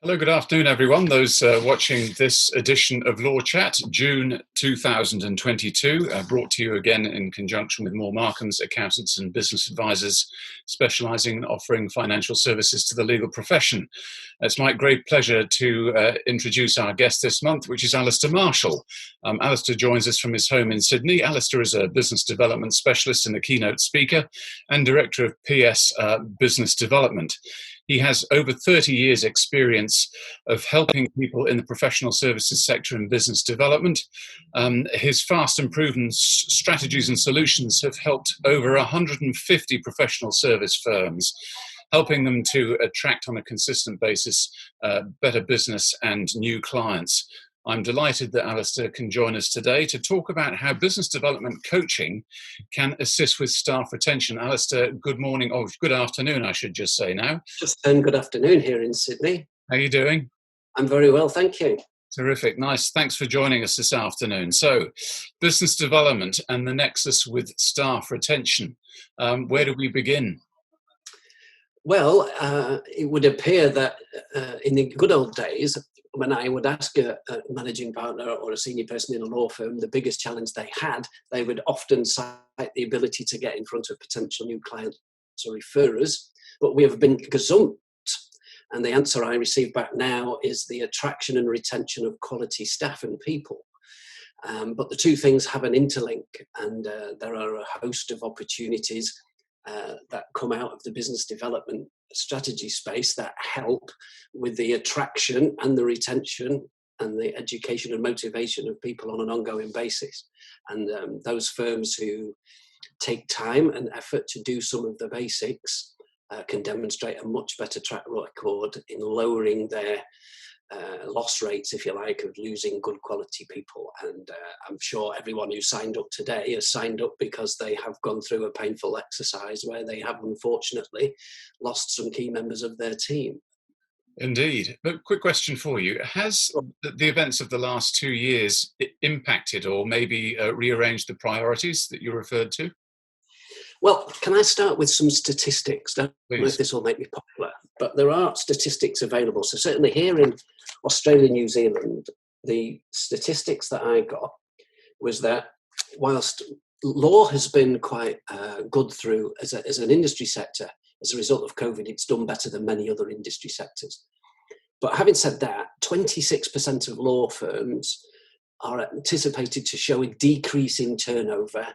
Hello, good afternoon, everyone. Those watching this edition of Law Chat, June 2022, brought to you again in conjunction with Moore Markhams Accountants and Business Advisors, specialising in offering financial services to the legal profession. It's my great pleasure to introduce our guest this month, which is Alistair Marshall. Alistair joins us from his home in Sydney. Alistair is a business development specialist and a keynote speaker and director of PS Business Development. He has over 30 years' experience of helping people in the professional services sector and business development. His fast and proven strategies and solutions have helped over 150 professional service firms, helping them to attract on a consistent basis better business and new clients. I'm delighted that Alistair can join us today to talk about how business development coaching can assist with staff retention. Alistair, good morning, or good afternoon, I should just say now. Just good afternoon here in Sydney. How are you doing? I'm very well, thank you. Terrific, nice. Thanks for joining us this afternoon. So, business development and the nexus with staff retention. Where do we begin? Well, it would appear that in the good old days, when I would ask a managing partner or a senior person in a law firm the biggest challenge they had, they would often cite the ability to get in front of potential new clients or referrers. But we have been gazumped. And the answer I receive back now is the attraction and retention of quality staff and people. But the two things have an interlink, and there are a host of opportunities that come out of the business development strategy space that help with the attraction and the retention and the education and motivation of people on an ongoing basis. And those firms who take time and effort to do some of the basics can demonstrate a much better track record in lowering their loss rates, if you like, of losing good quality people. And I'm sure everyone who signed up today has signed up because they have gone through a painful exercise where they have unfortunately lost some key members of their team. Indeed. But quick question for you. Has the events of the last 2 years impacted or maybe rearranged the priorities that you referred to? Well, can I start with some statistics? Don't know Please. if this will make me popular, but there are statistics available. So certainly here in Australia, New Zealand, the statistics that I got was that whilst law has been quite good through as an industry sector, as a result of COVID, it's done better than many other industry sectors. But having said that, 26% of law firms are anticipated to show a decrease in turnover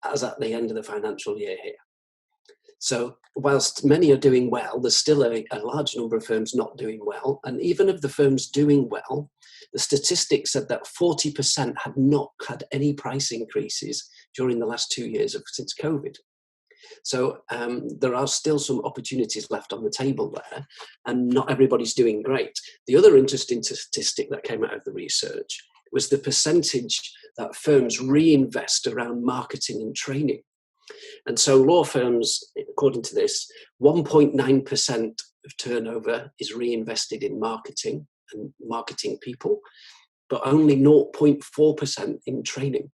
as at the end of the financial year here. So whilst many are doing well, there's still a large number of firms not doing well. And even of the firms doing well, the statistics said that 40% had not had any price increases during the last 2 years since COVID. So there are still some opportunities left on the table there, and not everybody's doing great. The other interesting statistic that came out of the research was the percentage that firms reinvest around marketing and training. And so law firms, according to this, 1.9% of turnover is reinvested in marketing and marketing people, but only 0.4% in training.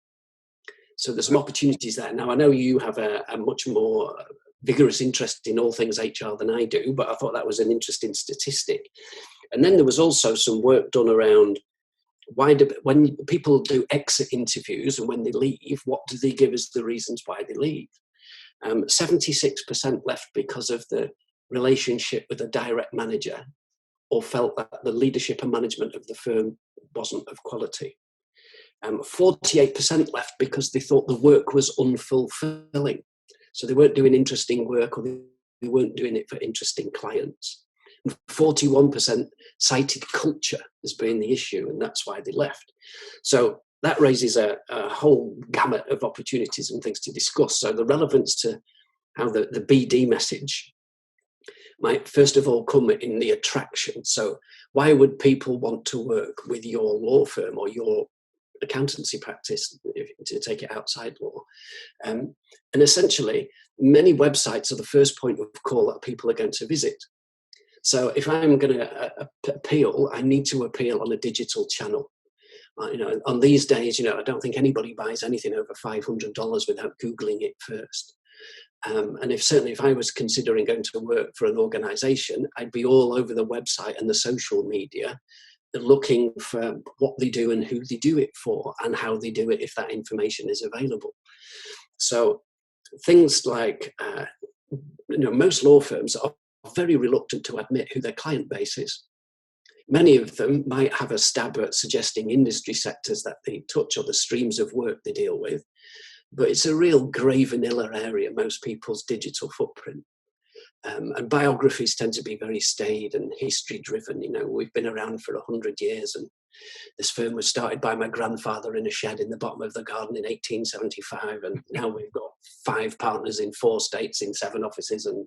So there's some opportunities there. Now, I know you have a much more vigorous interest in all things HR than I do, but I thought that was an interesting statistic. And then there was also some work done around when people do exit interviews and when they leave, what do they give as the reasons why they leave? 76% left because of the relationship with a direct manager or felt that the leadership and management of the firm wasn't of quality. 48% left because they thought the work was unfulfilling. So they weren't doing interesting work or they weren't doing it for interesting clients. 41% cited culture as being the issue, and that's why they left. So that raises a whole gamut of opportunities and things to discuss. So the relevance to how the BD message might first of all come in the attraction. So why would people want to work with your law firm or your accountancy practice, to take it outside law? And essentially, many websites are the first point of call that people are going to visit. So if I'm going to appeal, I need to appeal on a digital channel. On these days, I don't think anybody buys anything over $500 without Googling it first. And certainly if I was considering going to work for an organisation, I'd be all over the website and the social media looking for what they do and who they do it for and how they do it if that information is available. So things like, most law firms are very reluctant to admit who their client base is. Many of them might have a stab at suggesting industry sectors that they touch or the streams of work they deal with, but it's a real grey vanilla area, most people's digital footprint. And biographies tend to be very staid and history driven. We've been around for 100 years, and this firm was started by my grandfather in a shed in the bottom of the garden in 1875, and now we've got 5 partners in 4 states in 7 offices, and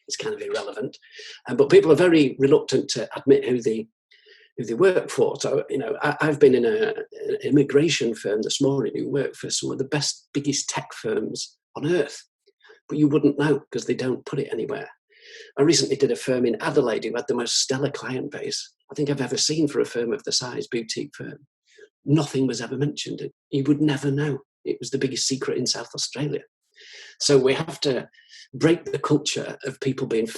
it's kind of irrelevant. But people are very reluctant to admit who they work for. So I've been in an immigration firm this morning who work for some of the biggest tech firms on earth, but you wouldn't know because they don't put it anywhere. I recently did a firm in Adelaide who had the most stellar client base I think I've ever seen for a firm of the size, boutique firm. Nothing was ever mentioned. You would never know. It was the biggest secret in South Australia. So we have to break the culture of people being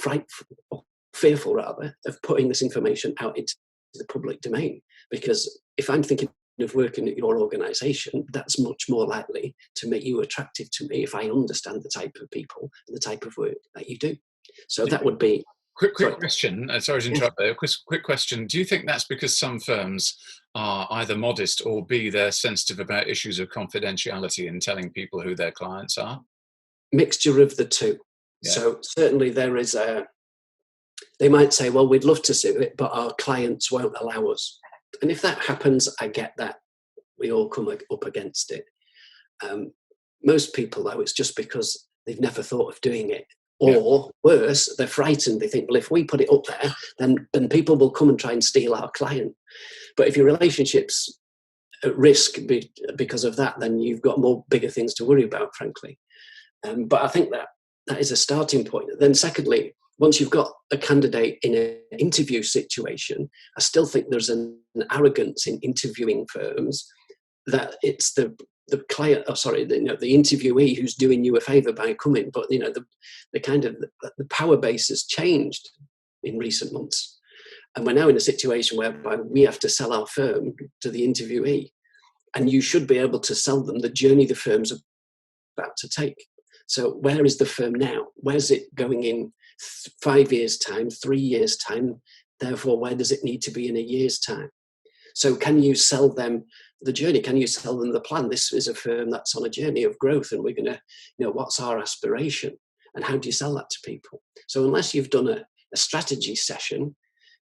fearful rather, of putting this information out into the public domain. Because if I'm thinking of working at your organisation, that's much more likely to make you attractive to me if I understand the type of people and the type of work that you do. So that would be... Quick question. Sorry to interrupt there. Quick question. Do you think that's because some firms are either modest or B, they're sensitive about issues of confidentiality in telling people who their clients are? Mixture of the two. Yeah. So certainly there is they might say, well, we'd love to see it, but our clients won't allow us. And if that happens, I get that. We all come up against it. Most people, though, it's just because they've never thought of doing it. Or worse, they're frightened. They think, well, if we put it up there, then people will come and try and steal our client. But if your relationship's at risk because of that, then you've got bigger things to worry about, frankly. But I think that is a starting point. Then secondly, once you've got a candidate in an interview situation, I still think there's an arrogance in interviewing firms that it's the client, the interviewee who's doing you a favour by coming. But the power base has changed in recent months, and we're now in a situation whereby we have to sell our firm to the interviewee, and you should be able to sell them the journey the firm's about to take. So where is the firm now? Where's it going in 5 years' time, 3 years' time? Therefore, where does it need to be in a year's time? So can you sell them the journey? Can you sell them the plan? This is a firm that's on a journey of growth, and we're going to, what's our aspiration? And how do you sell that to people? So unless you've done a strategy session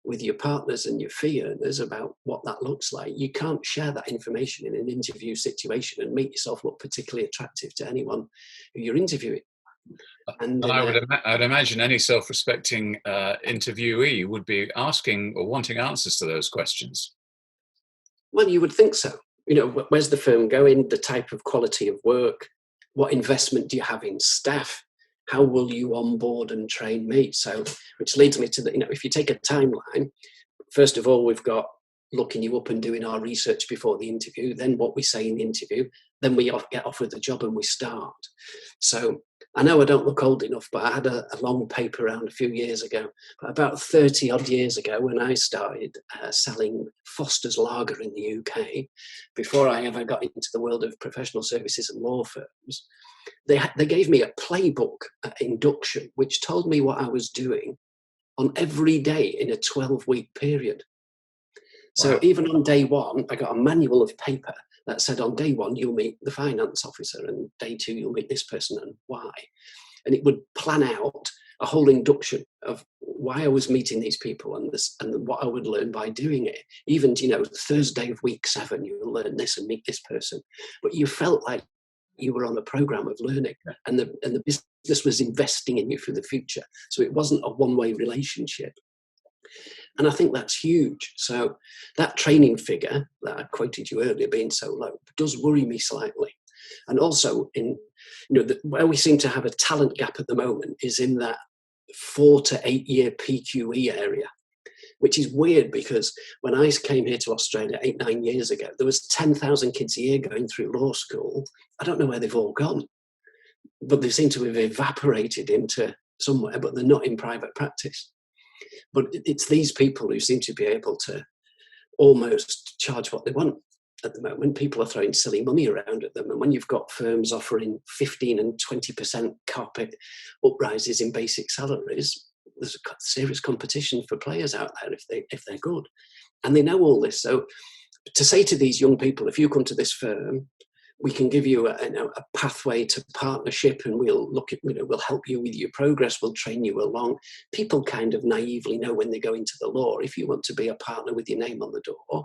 with your partners and your fee earners about what that looks like, you can't share that information in an interview situation and make yourself look particularly attractive to anyone who you're interviewing. And I'd imagine any self-respecting interviewee would be asking or wanting answers to those questions. Well, you would think so. Where's the firm going? The type of quality of work? What investment do you have in staff? How will you onboard and train me? So, which leads me to if you take a timeline, first of all, we've got looking you up and doing our research before the interview, then what we say in the interview, then we get offered the job and we start. So I know I don't look old enough, but I had a long paper around a few years ago, about 30 odd years ago when I started selling Foster's Lager in the UK, before I ever got into the world of professional services and law firms. They gave me a playbook at induction, which told me what I was doing on every day in a 12-week period. So wow. Even on day one, I got a manual of paper that said on day one, you'll meet the finance officer, and day two, you'll meet this person and why. And it would plan out a whole induction of why I was meeting these people and what I would learn by doing it. Even, Thursday of week 7, you'll learn this and meet this person. But you felt like you were on a program of learning, and the business was investing in you for the future. So it wasn't a one-way relationship. And I think that's huge. So that training figure that I quoted you earlier being so low does worry me slightly. And also where we seem to have a talent gap at the moment is in that 4 to 8 year PQE area, which is weird because when I came here to Australia 8-9 years ago, there was 10,000 kids a year going through law school. I don't know where they've all gone. but they seem to have evaporated into somewhere, but they're not in private practice. But it's these people who seem to be able to almost charge what they want at the moment. People are throwing silly money around at them. And when you've got firms offering 15 and 20% carpet uprises in basic salaries, there's a serious competition for players out there if they're good. And they know all this. So to say to these young people, if you come to this firm, we can give you a pathway to partnership, and we'll look at, we'll help you with your progress, we'll train you along. People kind of naively know when they go into the law, if you want to be a partner with your name on the door,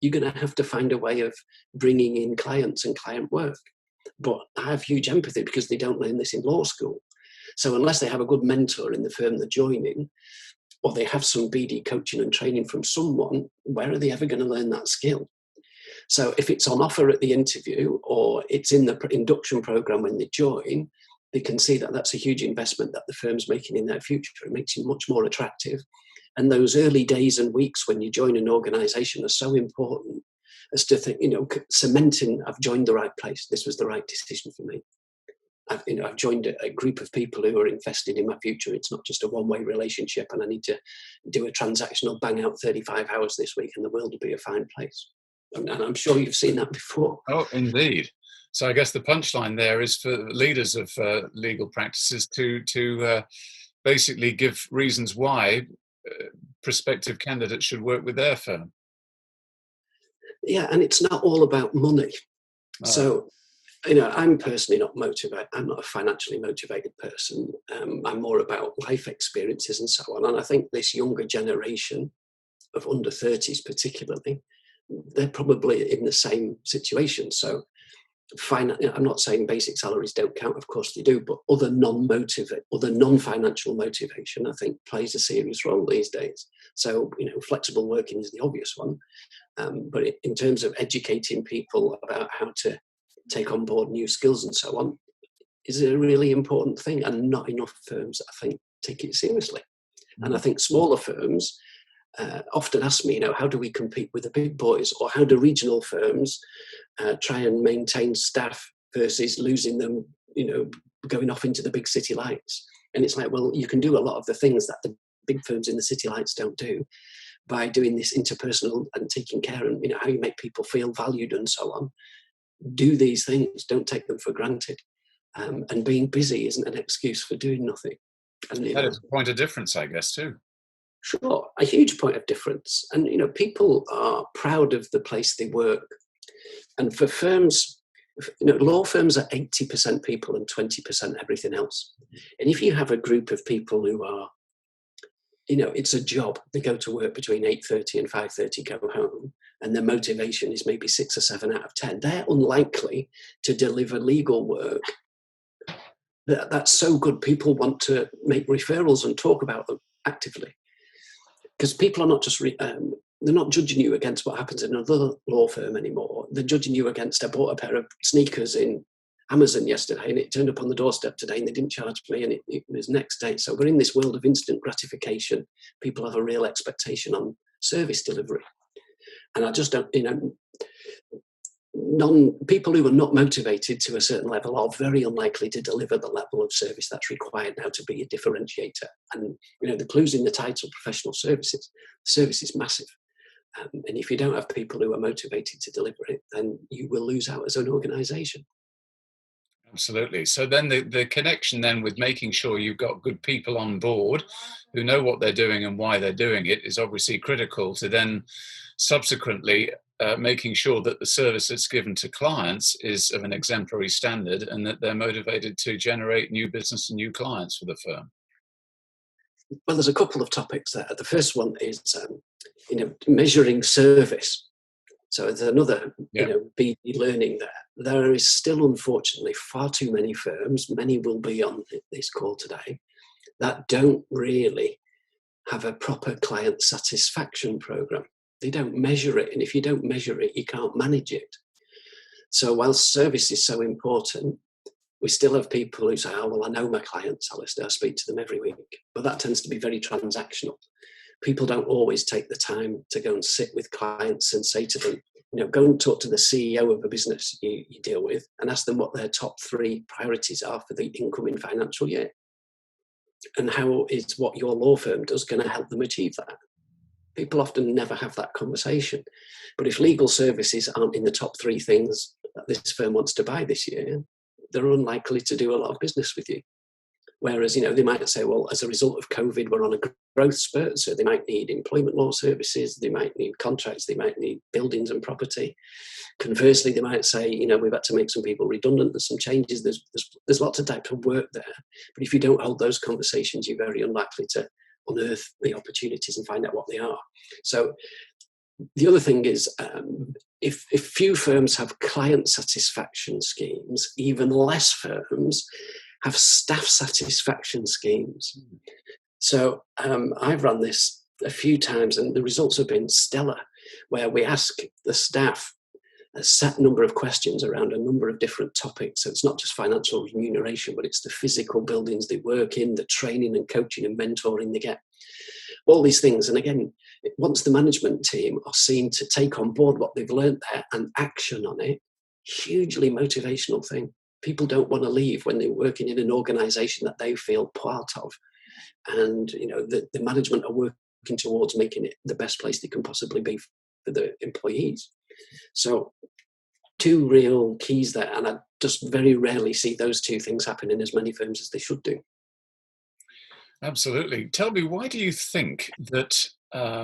you're going to have to find a way of bringing in clients and client work. But I have huge empathy because they don't learn this in law school. So unless they have a good mentor in the firm they're joining, or they have some BD coaching and training from someone, where are they ever going to learn that skill? So if it's on offer at the interview, or it's in the induction program when they join, they can see that that's a huge investment that the firm's making in their future. It makes you much more attractive. And those early days and weeks when you join an organisation are so important as to think, cementing, I've joined the right place. This was the right decision for me. I've joined a group of people who are invested in my future. It's not just a one-way relationship and I need to do a transactional bang out 35 hours this week and the world will be a fine place. And I'm sure you've seen that before. Oh, indeed. So I guess the punchline there is for leaders of legal practices to basically give reasons why prospective candidates should work with their firm. Yeah, and it's not all about money. Oh. So, I'm personally not motivated. I'm not a financially motivated person. I'm more about life experiences and so on. And I think this younger generation of under 30s particularly, they're probably in the same situation. So I'm not saying basic salaries don't count, of course they do, but other non-financial motivation, I think, plays a serious role these days. So, flexible working is the obvious one. But in terms of educating people about how to take on board new skills and so on, is a really important thing. And not enough firms, I think, take it seriously. Mm-hmm. And I think smaller firms often ask me, how do we compete with the big boys, or how do regional firms try and maintain staff versus losing them, going off into the big city lights? And it's like, well, you can do a lot of the things that the big firms in the city lights don't do by doing this interpersonal and taking care, and how you make people feel valued and so on. Do these things, don't take them for granted. And being busy isn't an excuse for doing nothing. And that is a point of difference, I guess, too. Sure, a huge point of difference. And, people are proud of the place they work. And for firms, law firms are 80% people and 20% everything else. And if you have a group of people who are, it's a job, they go to work between 8:30 and 5:30, go home, and their motivation is maybe 6 or 7 out of 10, they're unlikely to deliver legal work that's so good people want to make referrals and talk about them actively. Because people are not just, they're not judging you against what happens in another law firm anymore. They're judging you against, I bought a pair of sneakers in Amazon yesterday and it turned up on the doorstep today and they didn't charge me and it was next day. So we're in this world of instant gratification. People have a real expectation on service delivery. And I just don't, people who are not motivated to a certain level are very unlikely to deliver the level of service that's required now to be a differentiator. And the clue's in the title, professional services. Service is massive, and if you don't have people who are motivated to deliver it, then you will lose out as an organisation. Absolutely. So then the connection then with making sure you've got good people on board who know what they're doing and why they're doing it is obviously critical to then subsequently making sure that the service that's given to clients is of an exemplary standard and that they're motivated to generate new business and new clients for the firm. Well, there's a couple of topics there. The first one is, measuring service. So there's another, BD learning there. There is still, unfortunately, far too many firms, many will be on this call today, that don't really have a proper client satisfaction program. They don't measure it. And if you don't measure it, you can't manage it. So while service is so important, we still have people who say, oh, well, I know my clients, Alistair, I speak to them every week. But that tends to be very transactional. People don't always take the time to go and sit with clients and say to them, go and talk to the CEO of a business you deal with and ask them what their top 3 priorities are for the incoming financial year. And how is what your law firm does going to help them achieve that? People often never have that conversation. But if legal services aren't in the top 3 things that this firm wants to buy this year, they're unlikely to do a lot of business with you. Whereas, they might say, well, as a result of COVID, we're on a growth spurt, so they might need employment law services, they might need contracts, they might need buildings and property. Conversely, they might say, we've had to make some people redundant, there's some changes, there's lots of types of work there. But if you don't hold those conversations, you're very unlikely to unearth the opportunities and find out what they are. So the other thing is, if few firms have client satisfaction schemes, even less firms have staff satisfaction schemes. So I've run this a few times and the results have been stellar, where we ask the staff a set number of questions around a number of different topics. So it's not just financial remuneration, but it's the physical buildings they work in, the training and coaching and mentoring they get, all these things. And again, once the management team are seen to take on board what they've learned there and action on it, hugely motivational thing. People don't want to leave when they're working in an organisation that they feel part of. And, the management are working towards making it the best place they can possibly be for the employees. So 2 real keys there. And I just very rarely see those 2 things happen in as many firms as they should do. Absolutely. Tell me, why do you think that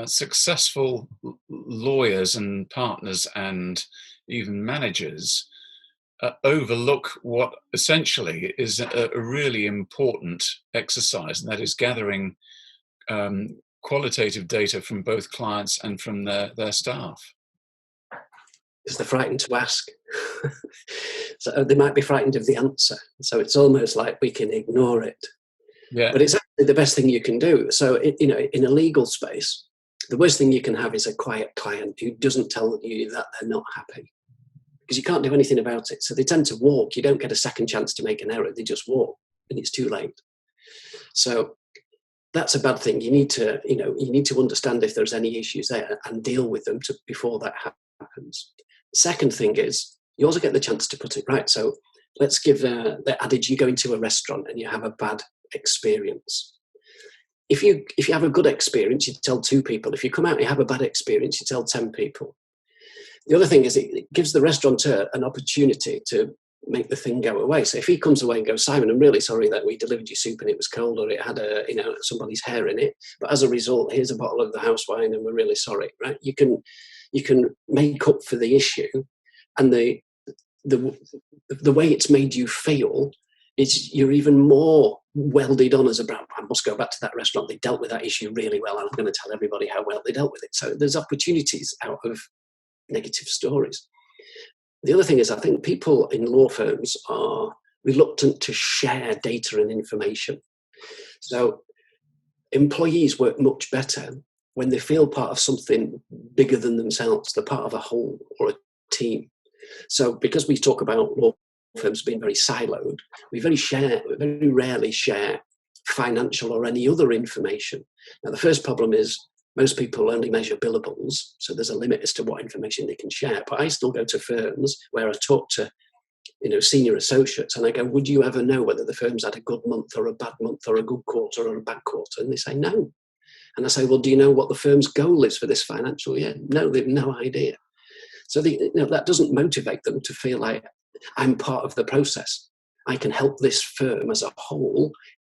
successful lawyers and partners and even managers overlook what essentially is a really important exercise, and that is gathering qualitative data from both clients and from their staff? Because they're frightened to ask. So they might be frightened of the answer. So it's almost like we can ignore it. Yeah. But it's actually the best thing you can do. So, in a legal space, the worst thing you can have is a quiet client who doesn't tell you that they're not happy. Because you can't do anything about it. So they tend to walk. You don't get a second chance to make an error. They just walk and it's too late. So that's a bad thing. You need to understand if there's any issues there and deal with them before that happens. The second thing is you also get the chance to put it right. So let's give the adage, you go into a restaurant and you have a bad experience. If you have a good experience, you tell 2 people. If you come out and you have a bad experience, you tell 10 people. The other thing is it gives the restaurateur an opportunity to make the thing go away. So if he comes away and goes, Simon, I'm really sorry that we delivered you soup and it was cold, or it had somebody's hair in it, but as a result, here's a bottle of the house wine and we're really sorry, right? You can make up for the issue, and the way it's made you feel is you're even more welded on as a brand. I must go back to that restaurant. They dealt with that issue really well, and I'm going to tell everybody how well they dealt with it. So there's opportunities out of negative stories. The other thing is, I think people in law firms are reluctant to share data and information. So employees work much better when they feel part of something bigger than themselves. They're part of a whole or a team. So because we talk about law firms being very siloed, we very rarely share financial or any other information. Now, the first problem is most people only measure billables, so there's a limit as to what information they can share. But I still go to firms where I talk to senior associates and I go, would you ever know whether the firm's had a good month or a bad month or a good quarter or a bad quarter? And they say no. And I say, well, do you know what the firm's goal is for this financial year? No, they've no idea. So that doesn't motivate them to feel like I'm part of the process. I can help this firm as a whole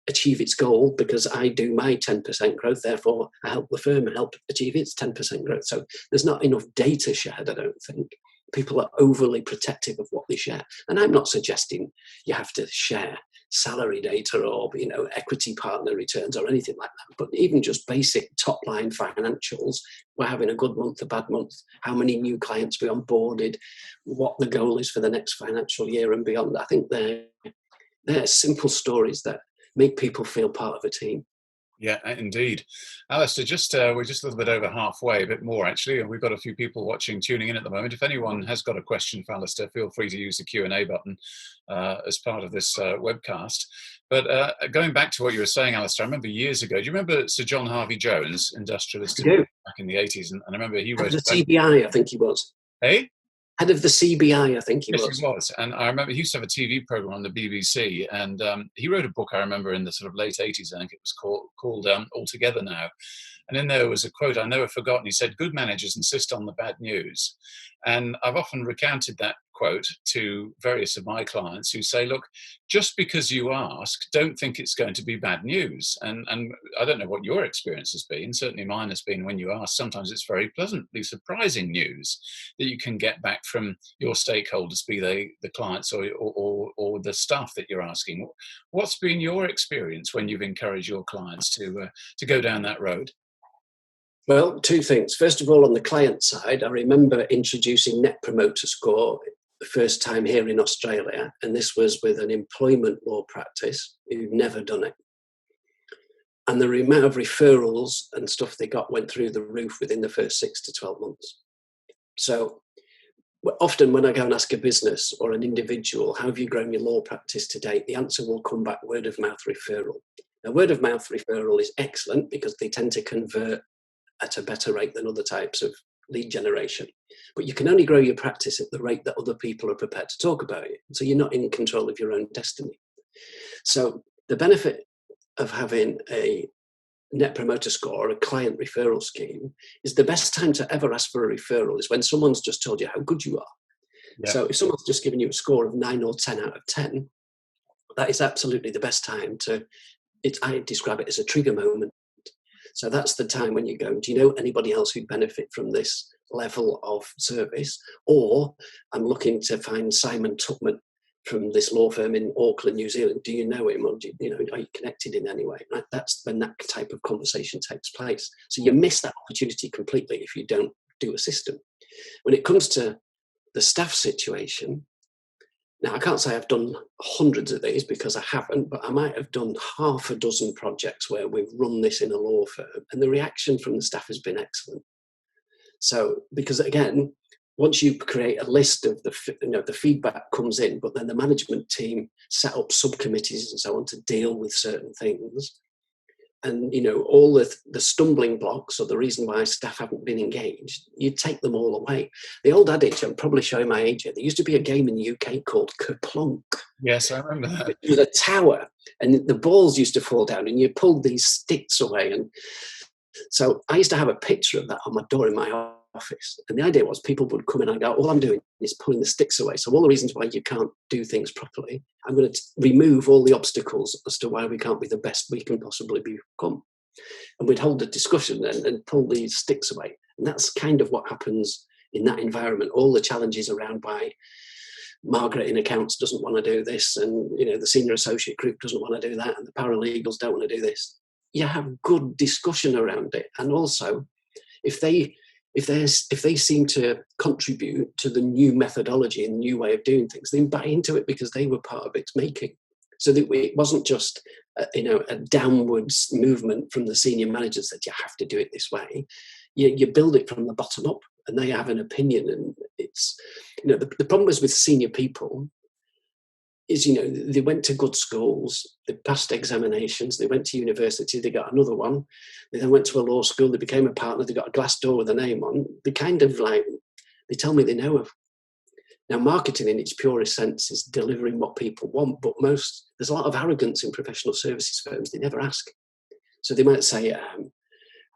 achieve its goal because I do my 10% growth, therefore I help the firm help achieve its 10% growth. So there's not enough data shared, I don't think. People are overly protective of what they share. And I'm not suggesting you have to share salary data or equity partner returns or anything like that, but even just basic top line financials. We're having a good month, a bad month, how many new clients we onboarded, what the goal is for the next financial year and beyond. I think they're simple stories that make people feel part of a team. Yeah, indeed. Alistair, we're just a little bit over halfway, a bit more actually, and we've got a few people tuning in at the moment. If anyone has got a question for Alistair, feel free to use the Q&A button as part of this webcast. But going back to what you were saying, Alistair, I remember years ago, do you remember Sir John Harvey Jones, industrialist back in the 80s? And I remember he wrote... The CBI, I think he was. Hey? Head of the CBI, I think he Yes, was. he was. And I remember he used to have a TV program on the BBC, and he wrote a book, I remember, in the sort of late 80s, I think it was called All Together Now. And in there was a quote I never forgotten. He said, "Good managers insist on the bad news." And I've often recounted that quote to various of my clients who say, look, just because you ask, don't think it's going to be bad news. And I don't know what your experience has been. Certainly mine has been when you ask, sometimes it's very pleasantly surprising news that you can get back from your stakeholders, be they the clients or the staff that you're asking. What's been your experience when you've encouraged your clients to go down that road? Well, two things. First of all, on the client side, I remember introducing Net Promoter Score the first time here in Australia, and this was with an employment law practice who'd never done it. And the amount of referrals and stuff they got went through the roof within the first 6 to 12 months. So often when I go and ask a business or an individual, how have you grown your law practice to date? The answer will come back word of mouth referral. Now, word of mouth referral is excellent because they tend to convert at a better rate than other types of lead generation. But you can only grow your practice at the rate that other people are prepared to talk about it. So you're not in control of your own destiny. So the benefit of having a Net Promoter Score, a client referral scheme, is the best time to ever ask for a referral is when someone's just told you how good you are. Yeah. So if someone's just given you a score of 9 or 10 out of 10, that is absolutely the best time I describe it as a trigger moment. So that's the time when you go, do you know anybody else who'd benefit from this level of service? Or I'm looking to find Simon Tuckman from this law firm in Auckland, New Zealand. Do you know him? Or are you connected in any way? Right? That's when that type of conversation takes place. So you miss that opportunity completely if you don't do a system. When it comes to the staff situation, now I can't say I've done hundreds of these because I haven't, but I might have done half a dozen projects where we've run this in a law firm, and the reaction from the staff has been excellent. So, because again, once you create a list of the feedback comes in, but then the management team set up subcommittees and so on to deal with certain things. And, all the stumbling blocks or the reason why staff haven't been engaged, you take them all away. The old adage, I'm probably showing my age here, there used to be a game in the UK called Kerplunk. Yes, I remember that. It was a tower, and the balls used to fall down, and you pulled these sticks away. And so I used to have a picture of that on my door in my office. And the idea was people would come in and go, all I'm doing is pulling the sticks away. So all the reasons why you can't do things properly, I'm going to remove all the obstacles as to why we can't be the best we can possibly become. And we'd hold a discussion and pull these sticks away. And that's kind of what happens in that environment. All the challenges around why Margaret in accounts doesn't want to do this, and the senior associate group doesn't want to do that, and the paralegals don't want to do this. You have good discussion around it. And also, if they seem to contribute to the new methodology and new way of doing things, they buy into it because they were part of its making. So that it wasn't just a downwards movement from the senior managers that you have to do it this way. You build it from the bottom up, and they have an opinion. And it's the problem is with senior people is they went to good schools, they passed examinations, they went to university, they got another one, they then went to a law school, they became a partner, they got a glass door with a name on. They kind of they tell me they know of. Now, marketing in its purest sense is delivering what people want, but there's a lot of arrogance in professional services firms. They never ask. So they might say,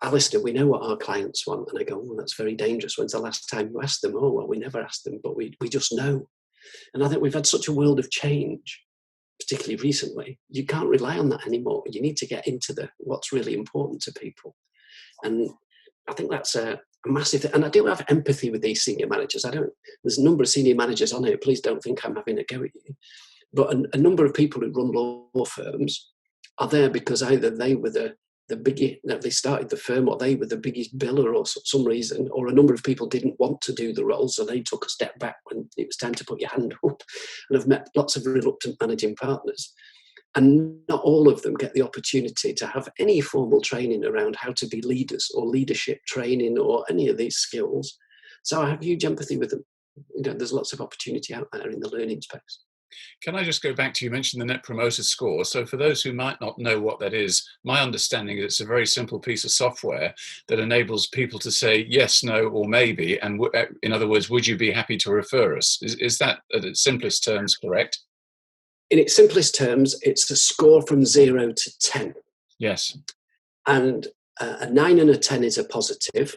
Alistair, we know what our clients want. And I go, oh, that's very dangerous. When's the last time you asked them? Oh, well, we never asked them, but we just know. And I think we've had such a world of change, particularly recently. You can't rely on that anymore. You need to get into what's really important to people. And I think that's a massive thing. And I do have empathy with these senior managers. There's a number of senior managers on here. Please don't think I'm having a go at you. But a number of people who run law firms are there because either they were the biggest, they started the firm, or they were the biggest biller or some reason, or a number of people didn't want to do the role, so they took a step back when it was time to put your hand up. And I've met lots of reluctant managing partners. And not all of them get the opportunity to have any formal training around how to be leaders or leadership training or any of these skills. So I have huge empathy with them. There's lots of opportunity out there in the learning space. Can I just go back to, you mentioned the Net Promoter Score. So for those who might not know what that is, my understanding is it's a very simple piece of software that enables people to say yes, no, or maybe. And in other words, would you be happy to refer us? Is that, at its simplest terms, correct? In its simplest terms, it's a score from 0 to 10. Yes. And a 9 and a 10 is a positive,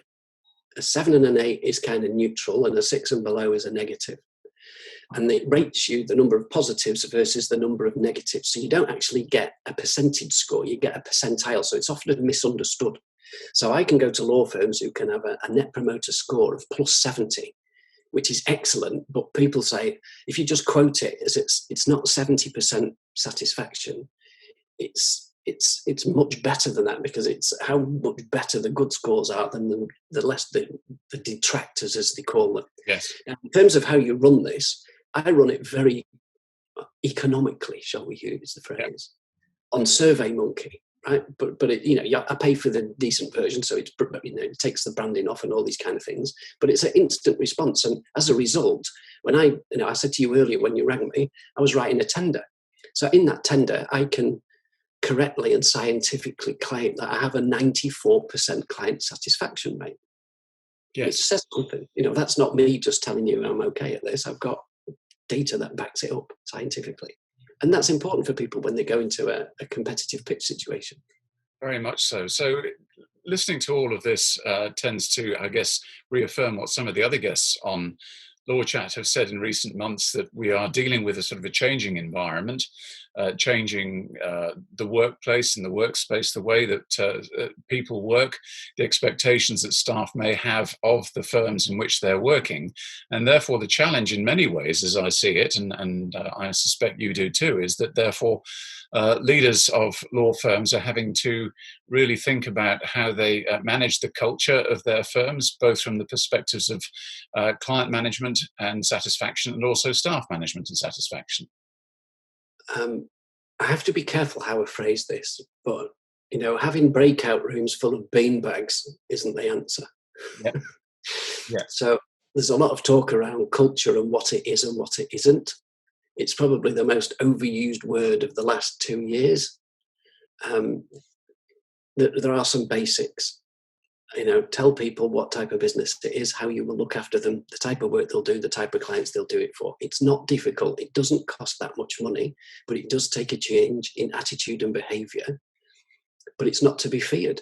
a 7 and an 8 is kind of neutral, and a 6 and below is a negative. And it rates you the number of positives versus the number of negatives. So you don't actually get a percentage score, you get a percentile. So it's often misunderstood. So I can go to law firms who can have a net promoter score of plus 70, which is excellent. But people say, if you just quote it as it's not 70% satisfaction, it's much better than that, because it's how much better the good scores are than the detractors, as they call them. Yes. Now, in terms of how you run this, I run it very economically, shall we use the phrase, on SurveyMonkey, right? But I pay for the decent version, so it takes the branding off and all these kind of things. But it's an instant response, and as a result, when I said to you earlier when you rang me, I was writing a tender. So in that tender, I can correctly and scientifically claim that I have a 94% client satisfaction rate. Yes. It says something. That's not me just telling you I'm okay at this. I've got data that backs it up scientifically. And that's important for people when they go into a competitive pitch situation. Very much so. So listening to all of this tends to, I guess, reaffirm what some of the other guests on Law Chat have said in recent months, that we are dealing with a sort of a changing environment, changing the workplace and the workspace, the way that people work, the expectations that staff may have of the firms in which they're working. And therefore the challenge in many ways, as I see it, and I suspect you do too, is that therefore leaders of law firms are having to really think about how they manage the culture of their firms, both from the perspectives of client management and satisfaction, and also staff management and satisfaction. I have to be careful how I phrase this, but having breakout rooms full of beanbags isn't the answer. Yep. Yeah. So there's a lot of talk around culture and what it is and what it isn't. It's probably the most overused word of the last 2 years. There are some basics. Tell people what type of business it is, how you will look after them, the type of work they'll do, the type of clients they'll do it for. It's not difficult. It doesn't cost that much money, but it does take a change in attitude and behaviour. But it's not to be feared,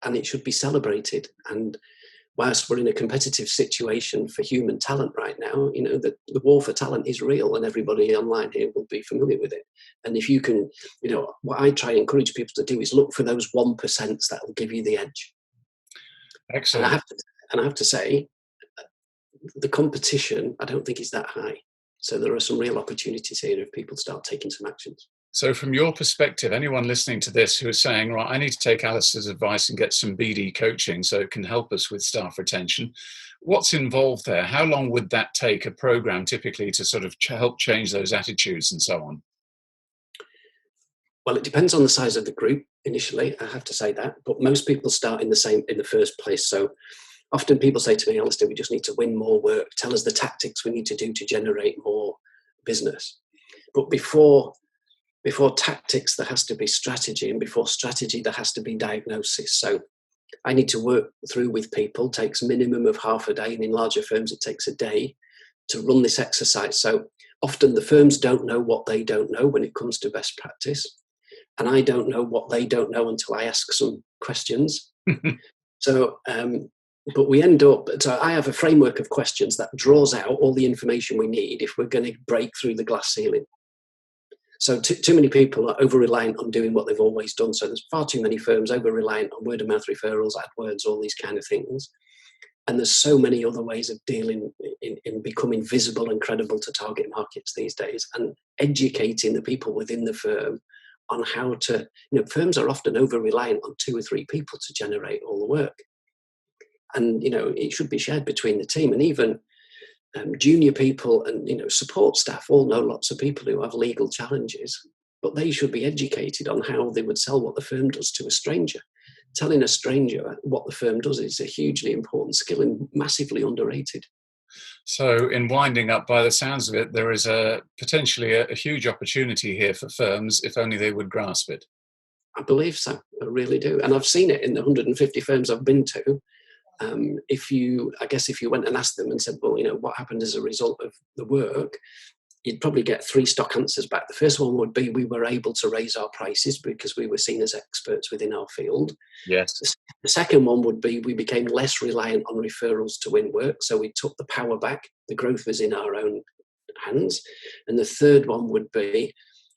and it should be celebrated. And whilst we're in a competitive situation for human talent right now, the war for talent is real, and everybody online here will be familiar with it. And if you can, what I try and encourage people to do is look for those 1% that will give you the edge. Excellent. And I have to say, the competition, I don't think is that high. So there are some real opportunities here if people start taking some actions. So from your perspective, anyone listening to this who is saying, right, I need to take Alistair's advice and get some BD coaching so it can help us with staff retention, what's involved there? How long would that take, a program typically, to sort of help change those attitudes and so on? Well, it depends on the size of the group initially, I have to say that, but most people start in the first place. So often people say to me, Alistair, we just need to win more work. Tell us the tactics we need to do to generate more business. But before tactics, there has to be strategy, and before strategy, there has to be diagnosis. So I need to work through with people. It takes a minimum of half a day, and in larger firms, it takes a day to run this exercise. So often the firms don't know what they don't know when it comes to best practice. And I don't know what they don't know until I ask some questions. So, but we end up, so I have a framework of questions that draws out all the information we need if we're going to break through the glass ceiling. So too many people are over-reliant on doing what they've always done. So there's far too many firms over-reliant on word-of-mouth referrals, AdWords, all these kind of things. And there's so many other ways of dealing in becoming visible and credible to target markets these days, and educating the people within the firm on how to, firms are often over-reliant on 2 or 3 people to generate all the work. And, it should be shared between the team, and even junior people and, support staff all know lots of people who have legal challenges, but they should be educated on how they would sell what the firm does to a stranger. Telling a stranger what the firm does is a hugely important skill and massively underrated. So, in winding up, by the sounds of it, there is potentially a huge opportunity here for firms if only they would grasp it. I believe so. I really do. And I've seen it in the 150 firms I've been to. I guess if you went and asked them and said, well, what happened as a result of the work, you'd probably get three stock answers back. The first one would be we were able to raise our prices because we were seen as experts within our field. Yes. The second one would be we became less reliant on referrals to win work. So we took the power back. The growth was in our own hands. And the third one would be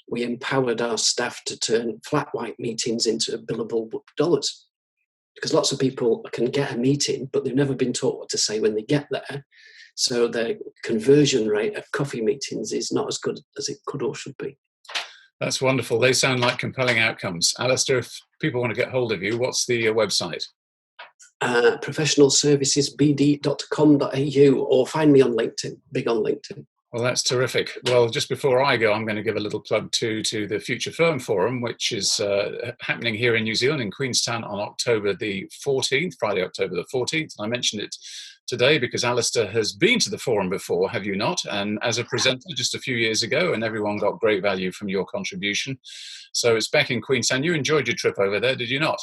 we empowered our staff to turn flat white meetings into billable dollars. Because lots of people can get a meeting, but they've never been taught what to say when they get there. So the conversion rate of coffee meetings is not as good as it could or should be. That's wonderful. They sound like compelling outcomes. Alistair, if people want to get hold of you, what's the website? Professionalservicesbd.com.au, or find me on LinkedIn, big on LinkedIn. Well, that's terrific. Well, just before I go, I'm going to give a little plug to the Future Firm Forum, which is happening here in New Zealand, in Queenstown, on October the 14th, Friday, October the 14th. I mentioned it today because Alistair has been to the forum before, have you not? And as a presenter just a few years ago, and everyone got great value from your contribution. So it's back in Queenstown. You enjoyed your trip over there, did you not?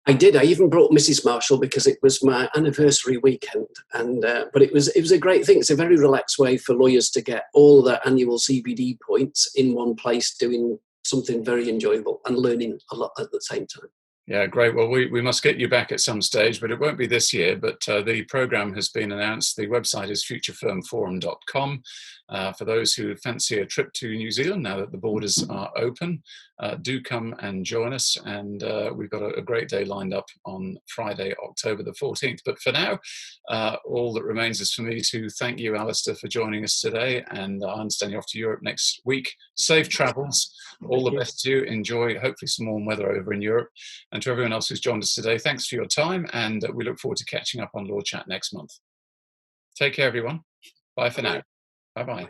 I did. I even brought Mrs. Marshall because it was my anniversary weekend, and but it was a great thing. It's a very relaxed way for lawyers to get all their annual CBD points in one place, doing something very enjoyable and learning a lot at the same time. Yeah, great. Well, we must get you back at some stage, but it won't be this year. But the program has been announced. The website is futurefirmforum.com. For those who fancy a trip to New Zealand, now that the borders are open, do come and join us. And we've got a great day lined up on Friday, October the 14th. But for now, all that remains is for me to thank you, Alistair, for joining us today. And I understand you're off to Europe next week. Safe travels. All the best to you. Enjoy, hopefully, some warm weather over in Europe. And to everyone else who's joined us today, thanks for your time. And we look forward to catching up on Law Chat next month. Take care, everyone. Bye for now. Bye-bye.